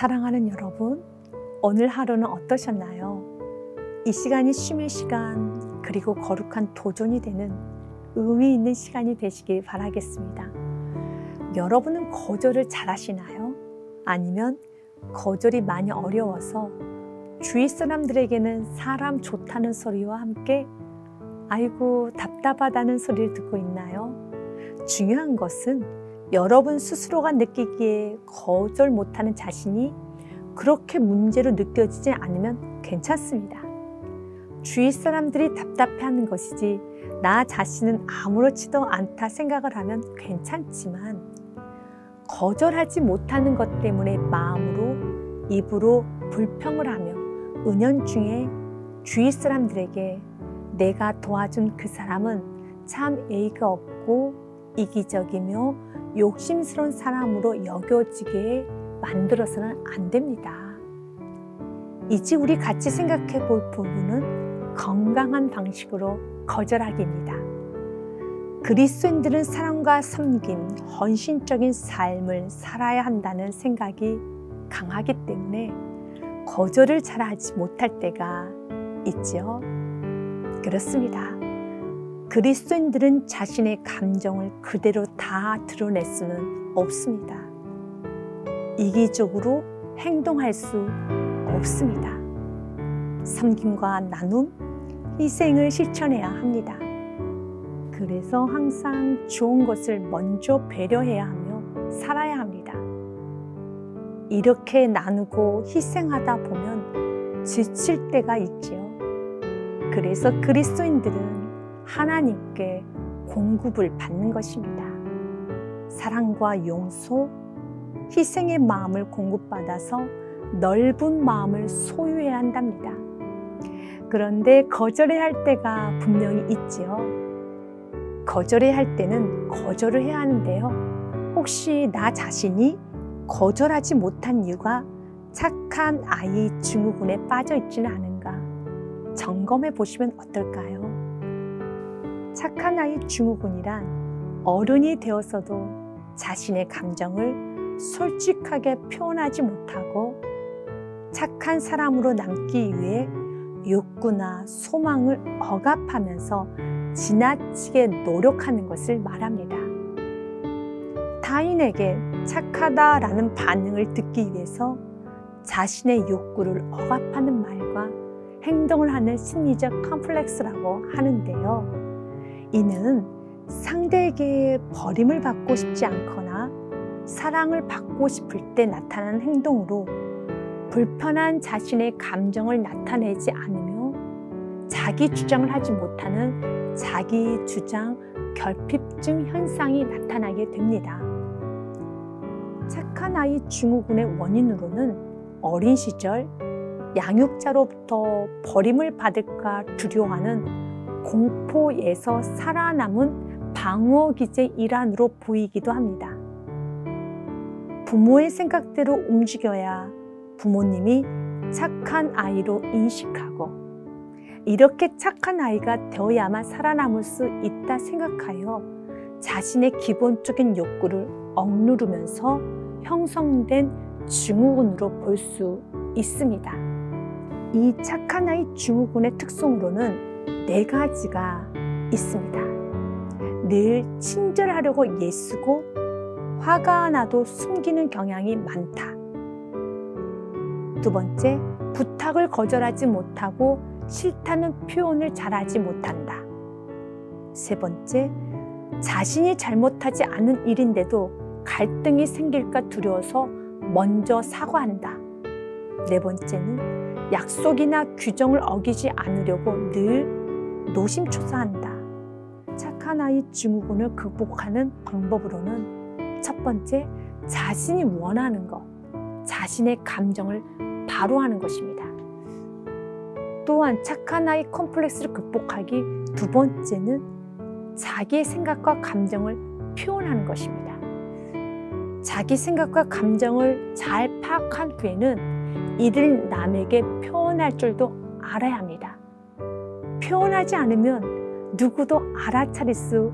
사랑하는 여러분, 오늘 하루는 어떠셨나요? 이 시간이 쉼의 시간, 그리고 거룩한 도전이 되는 의미 있는 시간이 되시길 바라겠습니다. 여러분은 거절을 잘하시나요? 아니면 거절이 많이 어려워서 주위 사람들에게는 사람 좋다는 소리와 함께 아이고 답답하다는 소리를 듣고 있나요? 중요한 것은 여러분 스스로가 느끼기에 거절 못하는 자신이 그렇게 문제로 느껴지지 않으면 괜찮습니다. 주위 사람들이 답답해하는 것이지 나 자신은 아무렇지도 않다 생각을 하면 괜찮지만 거절하지 못하는 것 때문에 마음으로 입으로 불평을 하며 은연중에 주위 사람들에게 내가 도와준 그 사람은 참 예의가 없고 이기적이며 욕심스러운 사람으로 여겨지게 만들어서는 안 됩니다. 이제 우리 같이 생각해 볼 부분은 건강한 방식으로 거절하기입니다. 그리스도인들은 사랑과 섬김, 헌신적인 삶을 살아야 한다는 생각이 강하기 때문에 거절을 잘하지 못할 때가 있죠. 그렇습니다. 그리스도인들은 자신의 감정을 그대로 다 드러낼 수는 없습니다. 이기적으로 행동할 수 없습니다. 섬김과 나눔, 희생을 실천해야 합니다. 그래서 항상 좋은 것을 먼저 배려해야 하며 살아야 합니다. 이렇게 나누고 희생하다 보면 지칠 때가 있지요. 그래서 그리스도인들은 하나님께 공급을 받는 것입니다. 사랑과 용서, 희생의 마음을 공급받아서 넓은 마음을 소유해야 한답니다. 그런데 거절해야 할 때가 분명히 있지요. 거절해야 할 때는 거절을 해야 하는데요. 혹시 나 자신이 거절하지 못한 이유가 착한 아이 증후군에 빠져 있지는 않은가 점검해 보시면 어떨까요? 착한 아이 증후군이란 어른이 되어서도 자신의 감정을 솔직하게 표현하지 못하고 착한 사람으로 남기 위해 욕구나 소망을 억압하면서 지나치게 노력하는 것을 말합니다. 타인에게 착하다라는 반응을 듣기 위해서 자신의 욕구를 억압하는 말과 행동을 하는 심리적 컴플렉스라고 하는데요. 이는 상대에게 버림을 받고 싶지 않거나 사랑을 받고 싶을 때 나타나는 행동으로 불편한 자신의 감정을 나타내지 않으며 자기 주장을 하지 못하는 자기 주장 결핍증 현상이 나타나게 됩니다. 착한 아이 증후군의 원인으로는 어린 시절 양육자로부터 버림을 받을까 두려워하는 공포에서 살아남은 방어 기제 일환으로 보이기도 합니다. 부모의 생각대로 움직여야 부모님이 착한 아이로 인식하고 이렇게 착한 아이가 되어야만 살아남을 수 있다 생각하여 자신의 기본적인 욕구를 억누르면서 형성된 증후군으로 볼 수 있습니다. 이 착한 아이 증후군의 특성으로는 4가지가 있습니다. 늘 친절하려고 애쓰고 화가 나도 숨기는 경향이 많다. 2번째, 부탁을 거절하지 못하고 싫다는 표현을 잘하지 못한다. 3번째, 자신이 잘못하지 않은 일인데도 갈등이 생길까 두려워서 먼저 사과한다. 4번째는 약속이나 규정을 어기지 않으려고 늘 노심초사한다. 착한 아이 증후군을 극복하는 방법으로는 1번째, 자신이 원하는 것, 자신의 감정을 바로 하는 것입니다. 또한 착한 아이 컴플렉스를 극복하기 2번째는 자기의 생각과 감정을 표현하는 것입니다. 자기 생각과 감정을 잘 파악한 후에는 이를 남에게 표현할 줄도 알아야 합니다. 표현하지 않으면 누구도 알아차릴 수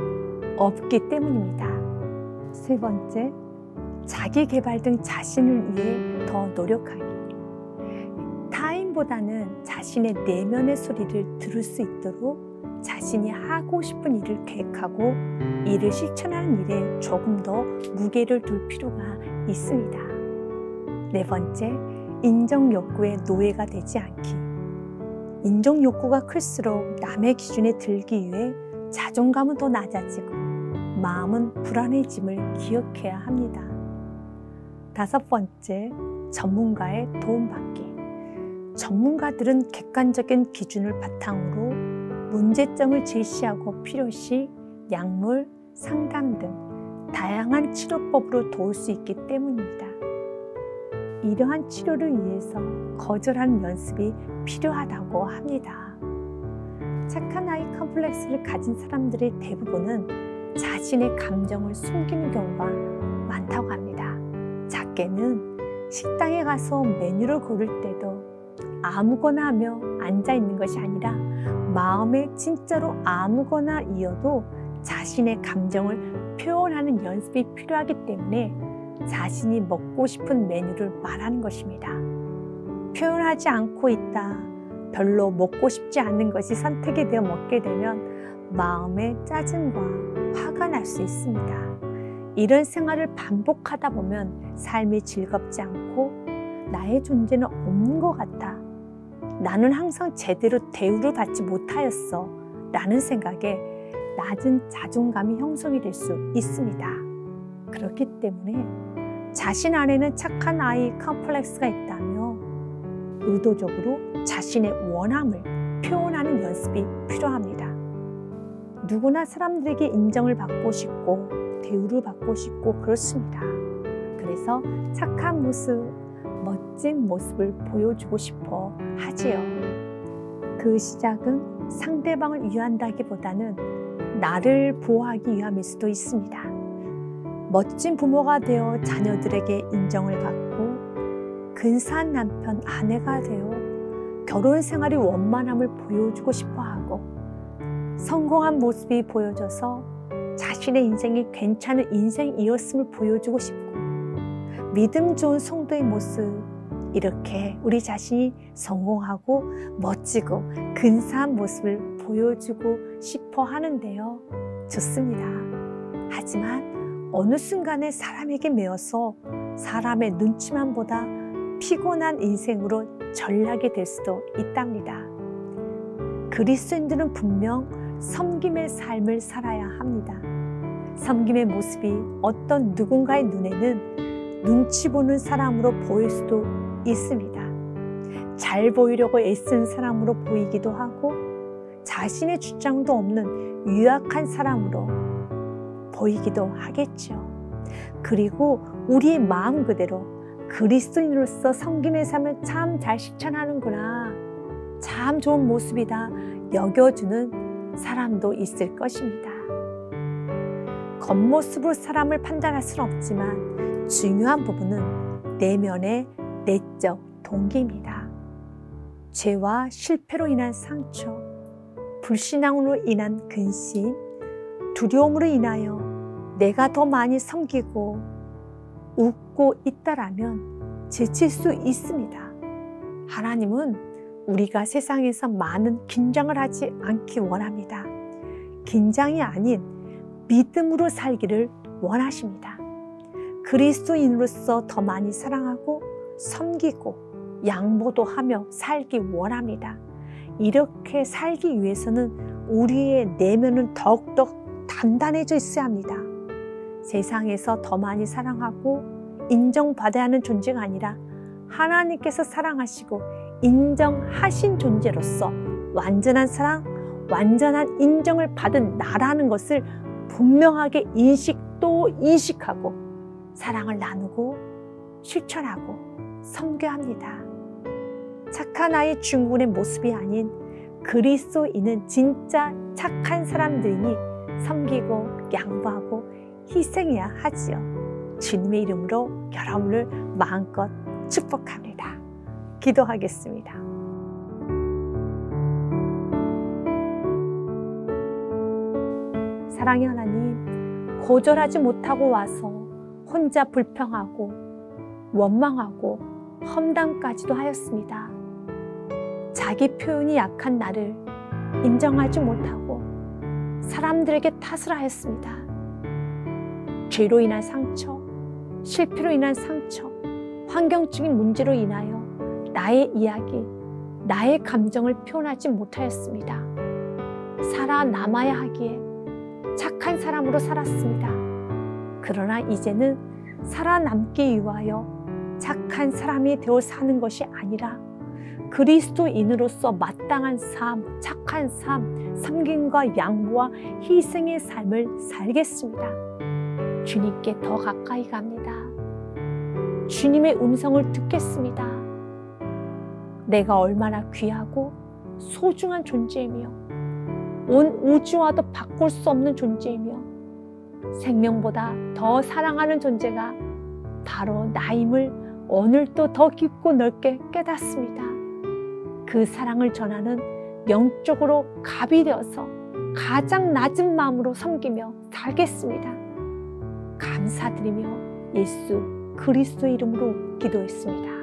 없기 때문입니다. 3번째, 자기 개발 등 자신을 위해 더 노력하기. 타인보다는 자신의 내면의 소리를 들을 수 있도록 자신이 하고 싶은 일을 계획하고 이를 실천하는 일에 조금 더 무게를 둘 필요가 있습니다. 네 번째, 인정 욕구의 노예가 되지 않기. 인정 욕구가 클수록 남의 기준에 들기 위해 자존감은 더 낮아지고 마음은 불안해짐을 기억해야 합니다. 다섯 번째, 전문가의 도움받기. 전문가들은 객관적인 기준을 바탕으로 문제점을 제시하고 필요시 약물, 상담 등 다양한 치료법으로 도울 수 있기 때문입니다. 이러한 치료를 위해서 거절하는 연습이 필요하다고 합니다. 착한 아이 컴플렉스를 가진 사람들의 대부분은 자신의 감정을 숨기는 경우가 많다고 합니다. 작게는 식당에 가서 메뉴를 고를 때도 아무거나 하며 앉아있는 것이 아니라 마음에 진짜로 아무거나 이어도 자신의 감정을 표현하는 연습이 필요하기 때문에 자신이 먹고 싶은 메뉴를 말하는 것입니다. 표현하지 않고 있다, 별로 먹고 싶지 않는 것이 선택이 되어 먹게 되면 마음에 짜증과 화가 날 수 있습니다. 이런 생활을 반복하다 보면 삶이 즐겁지 않고 나의 존재는 없는 것 같아. 나는 항상 제대로 대우를 받지 못하였어 라는 생각에 낮은 자존감이 형성이 될 수 있습니다. 그렇기 때문에 자신 안에는 착한 아이 컴플렉스가 있다며 의도적으로 자신의 원함을 표현하는 연습이 필요합니다. 누구나 사람들에게 인정을 받고 싶고 대우를 받고 싶고 그렇습니다. 그래서 착한 모습, 멋진 모습을 보여주고 싶어 하지요. 그 시작은 상대방을 위한다기보다는 나를 보호하기 위함일 수도 있습니다. 멋진 부모가 되어 자녀들에게 인정을 받고 근사한 남편, 아내가 되어 결혼 생활이 원만함을 보여주고 싶어 하고 성공한 모습이 보여져서 자신의 인생이 괜찮은 인생이었음을 보여주고 싶고 믿음 좋은 성도의 모습, 이렇게 우리 자신이 성공하고 멋지고 근사한 모습을 보여주고 싶어 하는데요. 좋습니다. 하지만 어느 순간에 사람에게 매여서 사람의 눈치만 보다 피곤한 인생으로 전락이 될 수도 있답니다. 그리스도인들은 분명 섬김의 삶을 살아야 합니다. 섬김의 모습이 어떤 누군가의 눈에는 눈치 보는 사람으로 보일 수도 있습니다. 잘 보이려고 애쓴 사람으로 보이기도 하고 자신의 주장도 없는 유약한 사람으로 보이기도 하겠죠. 그리고 우리의 마음 그대로 그리스도인으로서 섬김의 삶을 참 잘 실천하는구나, 참 좋은 모습이다 여겨주는 사람도 있을 것입니다. 겉모습으로 사람을 판단할 수는 없지만 중요한 부분은 내면의 내적 동기입니다. 죄와 실패로 인한 상처, 불신앙으로 인한 근심, 두려움으로 인하여 내가 더 많이 섬기고 웃고 있다라면 지칠 수 있습니다. 하나님은 우리가 세상에서 많은 긴장을 하지 않기 원합니다. 긴장이 아닌 믿음으로 살기를 원하십니다. 그리스도인으로서 더 많이 사랑하고 섬기고 양보도 하며 살기 원합니다. 이렇게 살기 위해서는 우리의 내면은 더욱더 단단해져 있어야 합니다. 세상에서 더 많이 사랑하고 인정받아야 하는 존재가 아니라 하나님께서 사랑하시고 인정하신 존재로서 완전한 사랑, 완전한 인정을 받은 나라는 것을 분명하게 또 인식하고 사랑을 나누고 실천하고 섬겨야 합니다. 착한 아이 증후군의 모습이 아닌 그리스도인은 진짜 착한 사람들이니 섬기고 양보하고 희생해야 하지요. 주님의 이름으로 여러분을 마음껏 축복합니다. 기도하겠습니다. 사랑의 하나님, 거절하지 못하고 와서 혼자 불평하고 원망하고 험담까지도 하였습니다. 자기 표현이 약한 나를 인정하지 못하고 사람들에게 탓을 하였습니다. 죄로 인한 상처, 실패로 인한 상처, 환경적인 문제로 인하여 나의 이야기, 나의 감정을 표현하지 못하였습니다. 살아남아야 하기에 착한 사람으로 살았습니다. 그러나 이제는 살아남기 위하여 착한 사람이 되어 사는 것이 아니라 그리스도인으로서 마땅한 삶, 착한 삶, 섬김과 양보와 희생의 삶을 살겠습니다. 주님께 더 가까이 갑니다. 주님의 음성을 듣겠습니다. 내가 얼마나 귀하고 소중한 존재이며 온 우주와도 바꿀 수 없는 존재이며 생명보다 더 사랑하는 존재가 바로 나임을 오늘도 더 깊고 넓게 깨닫습니다. 그 사랑을 전하는 영적으로 갑이 되어서 가장 낮은 마음으로 섬기며 살겠습니다. 감사드리며 예수 그리스도의 이름으로 기도했습니다.